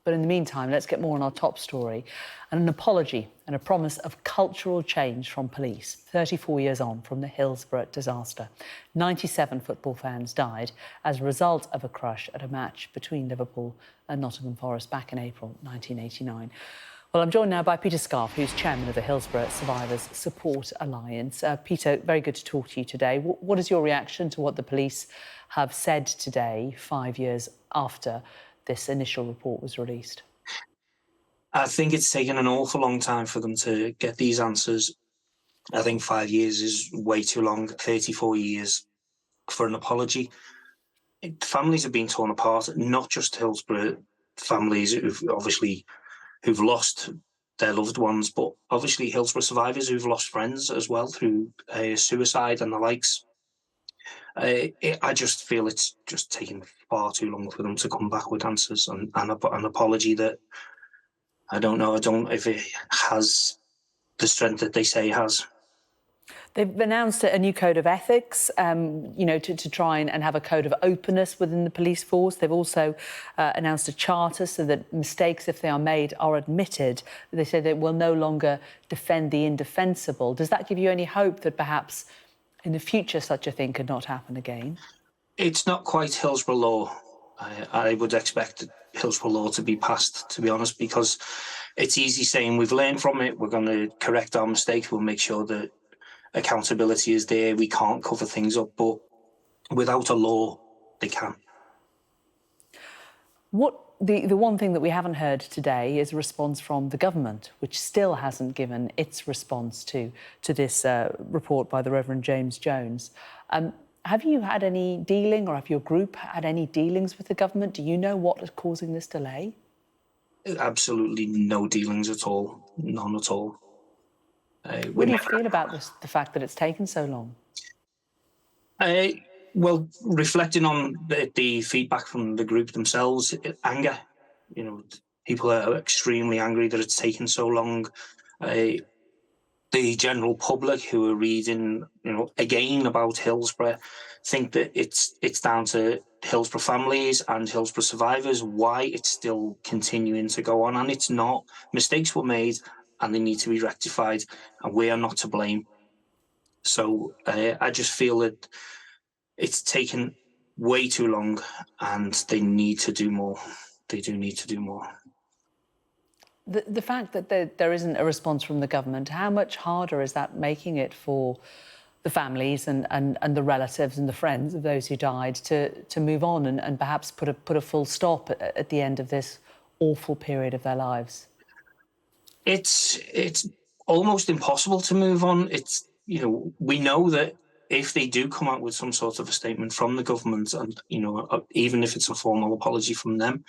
But in the meantime, let's get more on our top story and an apology and a promise of cultural change from police 34 years on from the Hillsborough disaster. 97 football fans died as a result of a crush at a match between Liverpool and Nottingham Forest back in April 1989. Well, I'm joined now by Peter Scarfe, who's chairman of the Hillsborough Survivors Support Alliance. Peter, very good to talk to you today. What is your reaction to what the police have said today, 5 years after this initial report was released? I think it's taken an awful long time for them to get these answers. I think 5 years is way too long, 34 years for an apology. Families have been torn apart, not just Hillsborough families who've lost their loved ones, but obviously Hillsborough survivors who've lost friends as well through suicide and the likes. I just feel it's just taken far too long for them to come back with answers and an apology that I don't know if it has the strength that they say it has. They've announced a new code of ethics, to try and have a code of openness within the police force. They've also announced a charter so that mistakes, if they are made, are admitted. They say they will no longer defend the indefensible. Does that give you any hope that perhaps in the future such a thing could not happen again? It's not quite Hillsborough law. I would expect Hillsborough law to be passed, to be honest, because it's easy saying we've learned from it, we're going to correct our mistakes, we'll make sure that accountability is there, we can't cover things up, but without a law, they can. The one thing that we haven't heard today is a response from the government, which still hasn't given its response to this report by the Reverend James Jones. Have you had any dealing, or have your group had any dealings with the government? Do you know what is causing this delay? Absolutely no dealings at all, none at all. What do you feel about this, the fact that it's taken so long? Well, reflecting on the feedback from the group themselves, anger. People are extremely angry that it's taken so long. The general public who are reading, again about Hillsborough, think that it's down to Hillsborough families and Hillsborough survivors why it's still continuing to go on, and it's not. Mistakes were made and they need to be rectified, and we are not to blame. So I just feel that it's taken way too long and they need to do more. They do need to do more. The fact that there isn't a response from the government, how much harder is that making it for the families and the relatives and the friends of those who died to move on and perhaps put a full stop at the end of this awful period of their lives? It's almost impossible to move on. We know that if they do come out with some sort of a statement from the government, and even if it's a formal apology from them,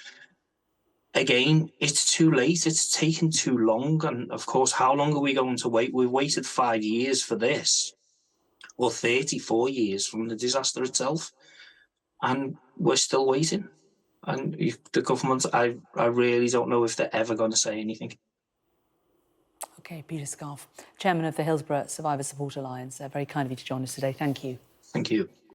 again, it's too late. It's taken too long. And of course, how long are we going to wait? We've waited 5 years for this, or 34 years from the disaster itself, and we're still waiting. And the government, I really don't know if they're ever going to say anything. OK, Peter Scarfe, chairman of the Hillsborough Survivors Support Alliance. Very kind of you to join us today. Thank you. Thank you.